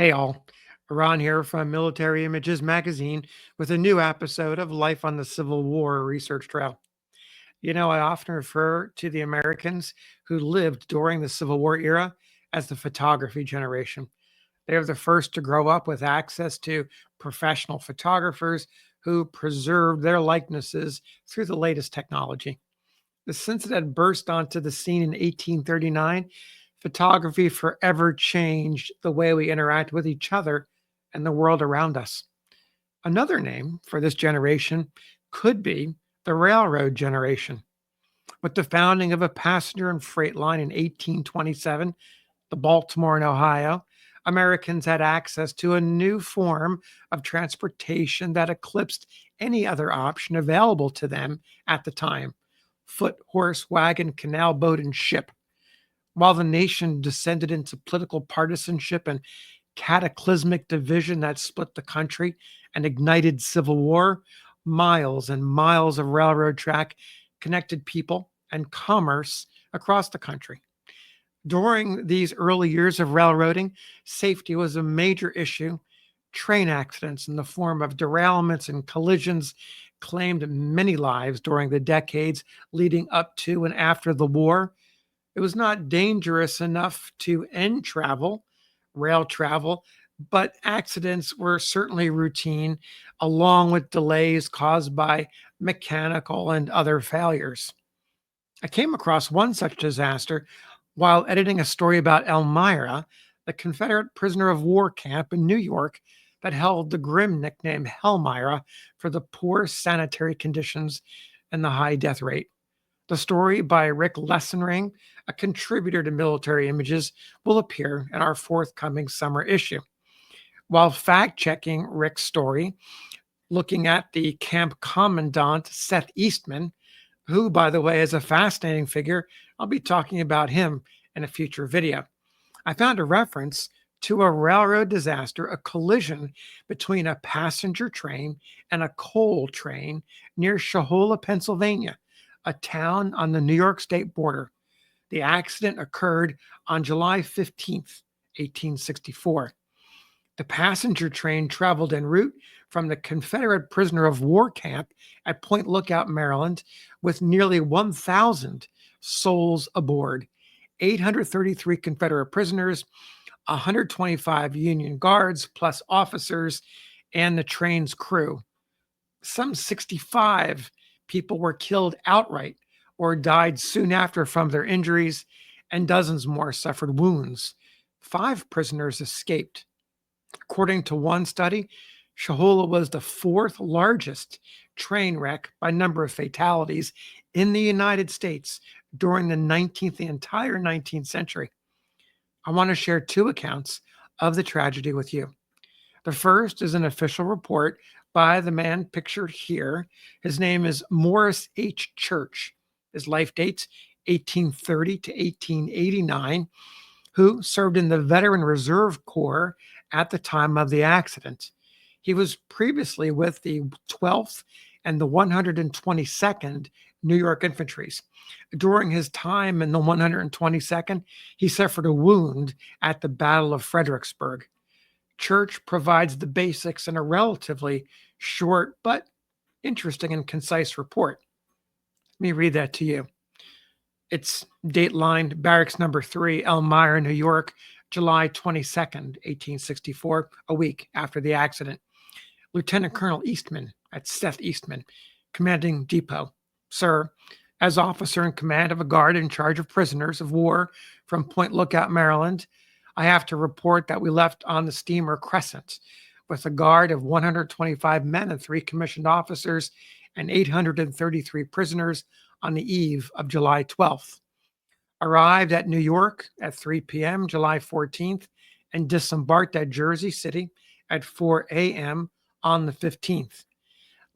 Hey all, Ron here from Military Images Magazine with a new episode of Life on the Civil War Research Trail. I often refer to the Americans who lived during the Civil War era as the photography generation. They were the first to grow up with access to professional photographers who preserved their likenesses through the latest technology. Since it had burst onto the scene in 1839, photography forever changed the way we interact with each other and the world around us. Another name for this generation could be the railroad generation. With the founding of a passenger and freight line in 1827, the Baltimore and Ohio, Americans had access to a new form of transportation that eclipsed any other option available to them at the time: foot, horse, wagon, canal, boat, and ship. While the nation descended into political partisanship and cataclysmic division that split the country and ignited civil war, miles and miles of railroad track connected people and commerce across the country. During these early years of railroading, safety was a major issue. Train accidents in the form of derailments and collisions claimed many lives during the decades leading up to and after the war. It was not dangerous enough to end rail travel, but accidents were certainly routine, along with delays caused by mechanical and other failures. I came across one such disaster while editing a story about Elmira, the Confederate prisoner of war camp in New York that held the grim nickname Hellmira for the poor sanitary conditions and the high death rate. The story by Rick Lessenring, a contributor to Military Images, will appear in our forthcoming summer issue. While fact checking Rick's story, looking at the camp commandant, Seth Eastman, who, by the way, is a fascinating figure. I'll be talking about him in a future video. I found a reference to a railroad disaster, a collision between a passenger train and a coal train near Shohola, Pennsylvania, a town on the New York state border. The accident occurred on July 15th, 1864. The passenger train traveled en route from the Confederate prisoner of war camp at Point Lookout, Maryland, with nearly 1,000 souls aboard: 833 Confederate prisoners, 125 Union guards, plus officers and the train's crew. Some 65 people were killed outright or died soon after from their injuries, and dozens more suffered wounds. 5 prisoners escaped. According to one study, Shohola was the fourth largest train wreck by number of fatalities in the United States during the entire 19th century. I want to share 2 accounts of the tragedy with you. The first is an official report by the man pictured here. His name is Morris H. Church. His life dates 1830 to 1889, who served in the Veteran Reserve Corps at the time of the accident. He was previously with the 12th and the 122nd New York Infantries. During his time in the 122nd, he suffered a wound at the Battle of Fredericksburg. Church provides the basics in a relatively short but interesting and concise report. Let me read that to you. It's datelined Barracks Number 3, Elmira, New York, July 22nd, 1864, a week after the accident. Lieutenant Colonel Eastman, that's Seth Eastman, commanding depot. Sir, as officer in command of a guard in charge of prisoners of war from Point Lookout, Maryland, I have to report that we left on the steamer Crescent with a guard of 125 men and 3 commissioned officers and 833 prisoners on the eve of July 12th. Arrived at New York at 3 p.m. July 14th and disembarked at Jersey City at 4 a.m. on the 15th.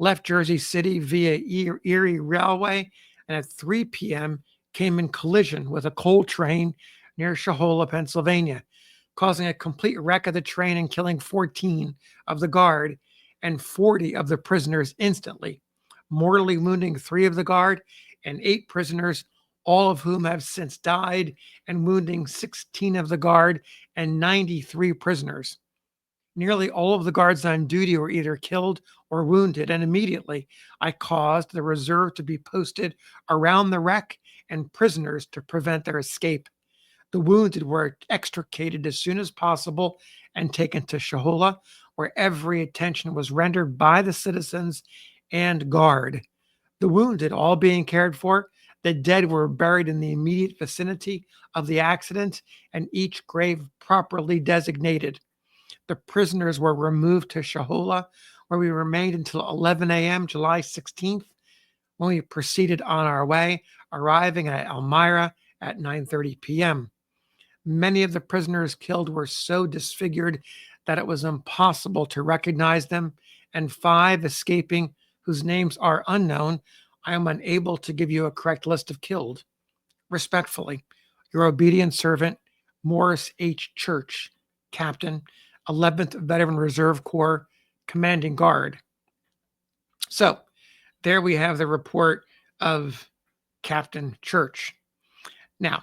Left Jersey City via Erie Railway and at 3 p.m. came in collision with a coal train near Shohola, Pennsylvania, causing a complete wreck of the train and killing 14 of the guard and 40 of the prisoners instantly, mortally wounding 3 of the guard and 8 prisoners, all of whom have since died, and wounding 16 of the guard and 93 prisoners. Nearly all of the guards on duty were either killed or wounded, and immediately I caused the reserve to be posted around the wreck and prisoners to prevent their escape. The wounded were extricated as soon as possible and taken to Shohola, where every attention was rendered by the citizens and guard. The wounded all being cared for, the dead were buried in the immediate vicinity of the accident and each grave properly designated. The prisoners were removed to Shohola, where we remained until 11 a.m., July 16th, when we proceeded on our way, arriving at Elmira at 9:30 p.m. Many of the prisoners killed were so disfigured that it was impossible to recognize them, and 5 escaping, whose names are unknown. I am unable to give you a correct list of killed. Respectfully, your obedient servant, Morris H. Church, Captain, 11th Veteran Reserve Corps, Commanding Guard. So there we have the report of Captain Church. Now,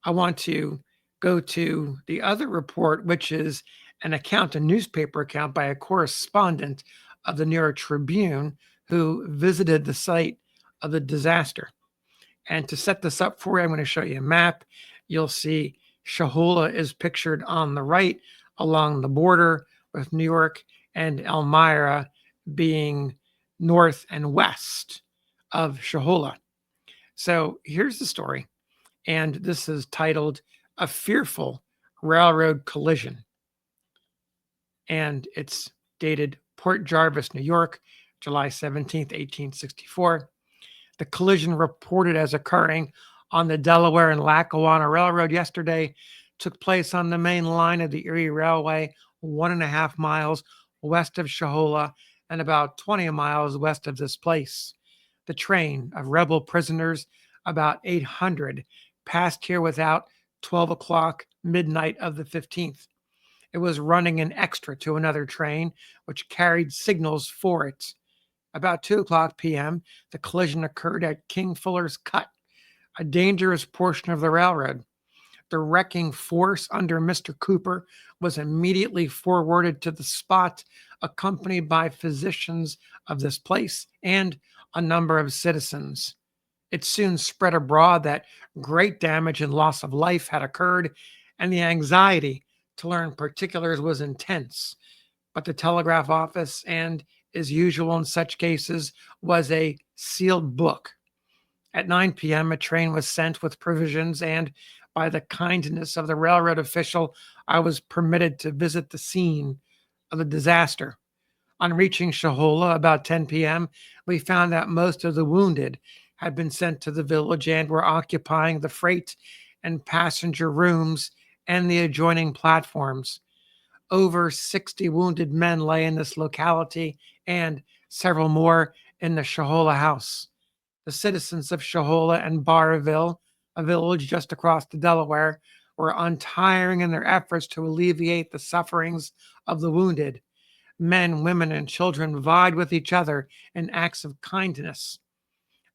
I want to go to the other report, which is an account, a newspaper account by a correspondent of the New York Tribune who visited the site of the disaster. And to set this up for you, I'm going to show you a map. You'll see Shohola is pictured on the right along the border with New York, and Elmira being north and west of Shohola. So here's the story. And this is titled A Fearful Railroad Collision. And it's dated Port Jarvis, New York, July 17th, 1864. The collision reported as occurring on the Delaware and Lackawanna Railroad yesterday took place on the main line of the Erie Railway, 1.5 miles west of Shohola and about 20 miles west of this place. The train of rebel prisoners, about 800, passed here without 12 o'clock midnight of the 15th. It was running an extra to another train, which carried signals for it. About 2 o'clock p.m., the collision occurred at King Fuller's Cut, a dangerous portion of the railroad. The wrecking force under Mr. Cooper was immediately forwarded to the spot, accompanied by physicians of this place and a number of citizens. It soon spread abroad that great damage and loss of life had occurred, and the anxiety to learn particulars was intense. But the telegraph office, and as usual in such cases, was a sealed book. At 9 p.m., a train was sent with provisions, and by the kindness of the railroad official, I was permitted to visit the scene of the disaster. On reaching Shohola about 10 p.m., we found that most of the wounded had been sent to the village and were occupying the freight and passenger rooms and the adjoining platforms. Over 60 wounded men lay in this locality and several more in the Shohola house. The citizens of Shohola and Barville, a village just across the Delaware, were untiring in their efforts to alleviate the sufferings of the wounded. Men, women, and children vied with each other in acts of kindness.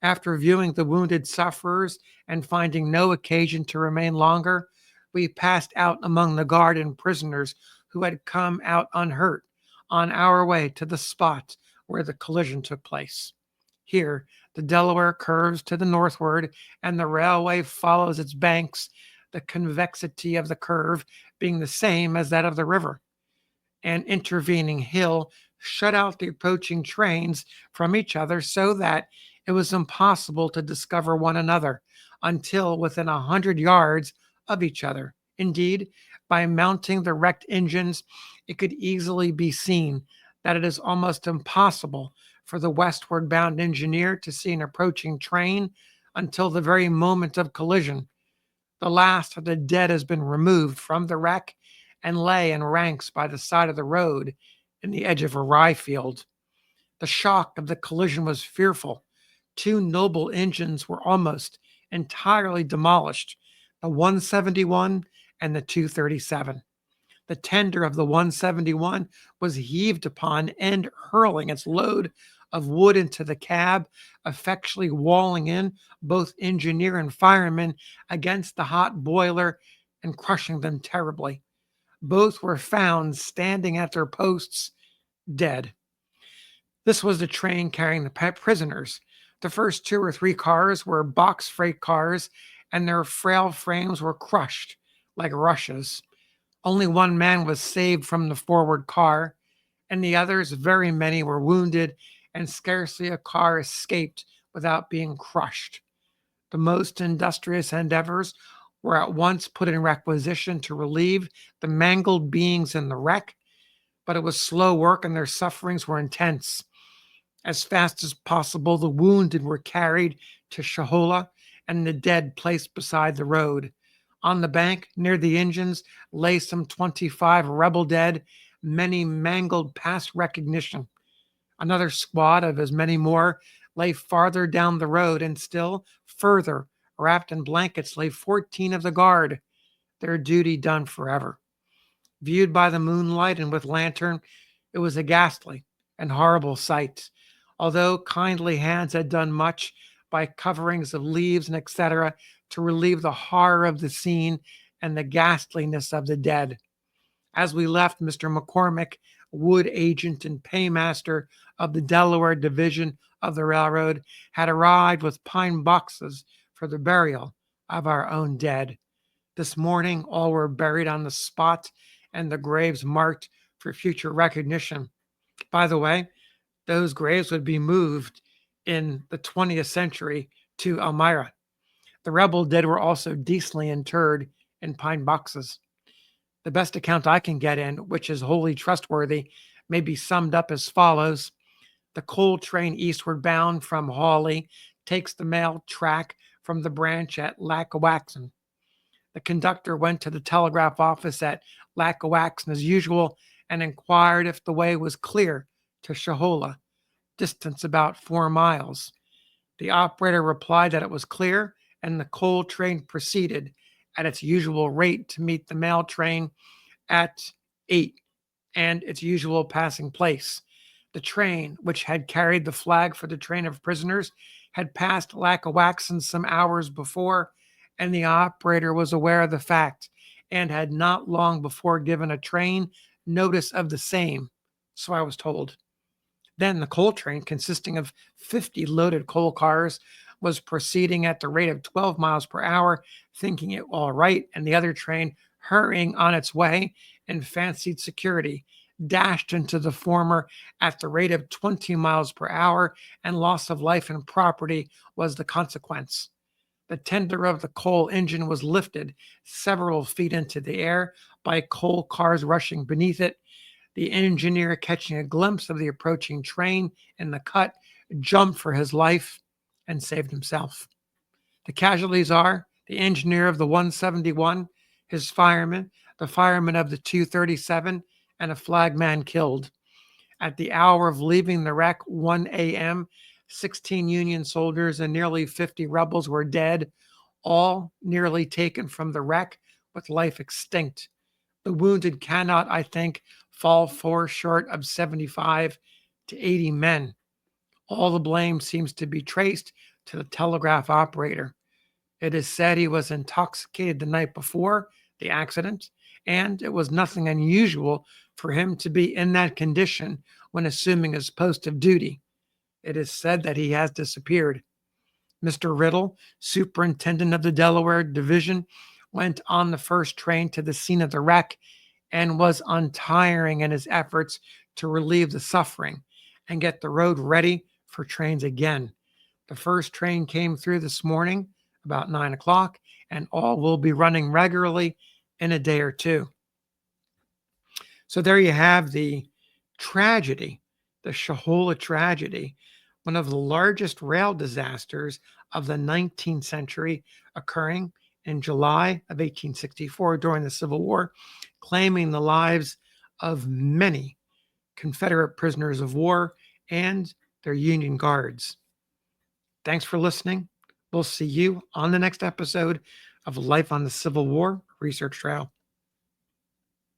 After viewing the wounded sufferers and finding no occasion to remain longer, we passed out among the guard and prisoners who had come out unhurt on our way to the spot where the collision took place. Here, the Delaware curves to the northward, and the railway follows its banks, the convexity of the curve being the same as that of the river. An intervening hill shut out the approaching trains from each other so that it was impossible to discover one another until within 100 yards of each other. Indeed, by mounting the wrecked engines, it could easily be seen that it is almost impossible for the westward bound engineer to see an approaching train until the very moment of collision. The last of the dead has been removed from the wreck and lay in ranks by the side of the road in the edge of a rye field. The shock of the collision was fearful. 2 noble engines were almost entirely demolished, the 171 and the 237. The tender of the 171 was heaved upon and hurling its load of wood into the cab, effectually walling in both engineer and fireman against the hot boiler and crushing them terribly. Both were found standing at their posts, dead. This was the train carrying the prisoners. The first two or three cars were box freight cars, and their frail frames were crushed like rushes. Only one man was saved from the forward car, and the others, very many, were wounded, and scarcely a car escaped without being crushed. The most industrious endeavors were at once put in requisition to relieve the mangled beings in the wreck, but it was slow work and their sufferings were intense. As fast as possible, the wounded were carried to Shohola and the dead placed beside the road. On the bank, near the engines, lay some 25 rebel dead, many mangled past recognition. Another squad of as many more lay farther down the road, and still further, wrapped in blankets, lay 14 of the guard, their duty done forever. Viewed by the moonlight and with lantern, it was a ghastly and horrible sight. Although kindly hands had done much by coverings of leaves and etc. to relieve the horror of the scene and the ghastliness of the dead. As we left, Mr. McCormick, wood agent and paymaster of the Delaware Division of the railroad, had arrived with pine boxes for the burial of our own dead. This morning, all were buried on the spot and the graves marked for future recognition. By the way, those graves would be moved in the 20th century to Elmira. The rebel dead were also decently interred in pine boxes. The best account I can get in, which is wholly trustworthy, may be summed up as follows. The coal train eastward bound from Hawley takes the mail track from the branch at Lackawaxen. The conductor went to the telegraph office at Lackawaxen as usual and inquired if the way was clear to Shohola, distance about 4 miles. The operator replied that it was clear, and the coal train proceeded at its usual rate to meet the mail train at 8 and its usual passing place. The train, which had carried the flag for the train of prisoners, had passed Lackawaxen some hours before, and the operator was aware of the fact and had not long before given a train notice of the same, so I was told. Then the coal train, consisting of 50 loaded coal cars, was proceeding at the rate of 12 miles per hour, thinking it all right, and the other train, hurrying on its way in fancied security, dashed into the former at the rate of 20 miles per hour, and loss of life and property was the consequence. The tender of the coal engine was lifted several feet into the air by coal cars rushing beneath it. The engineer, catching a glimpse of the approaching train in the cut, jumped for his life and saved himself. The casualties are the engineer of the 171, his fireman, the fireman of the 237, and a flagman killed. At the hour of leaving the wreck, 1 a.m., 16 Union soldiers and nearly 50 rebels were dead, all nearly taken from the wreck with life extinct. The wounded cannot, I think, fall far short of 75 to 80 men. All the blame seems to be traced to the telegraph operator. It is said he was intoxicated the night before the accident, and it was nothing unusual for him to be in that condition when assuming his post of duty. It is said that he has disappeared. Mr. Riddle, superintendent of the Delaware Division, went on the first train to the scene of the wreck and was untiring in his efforts to relieve the suffering and get the road ready for trains again. The first train came through this morning about 9 o'clock, and all will be running regularly in a day or two. So there you have the tragedy, the Shohola tragedy, one of the largest rail disasters of the 19th century, occurring in July of 1864 during the Civil War, claiming the lives of many Confederate prisoners of war and their Union guards. Thanks for listening. We'll see you on the next episode of Life on the Civil War Research Trail.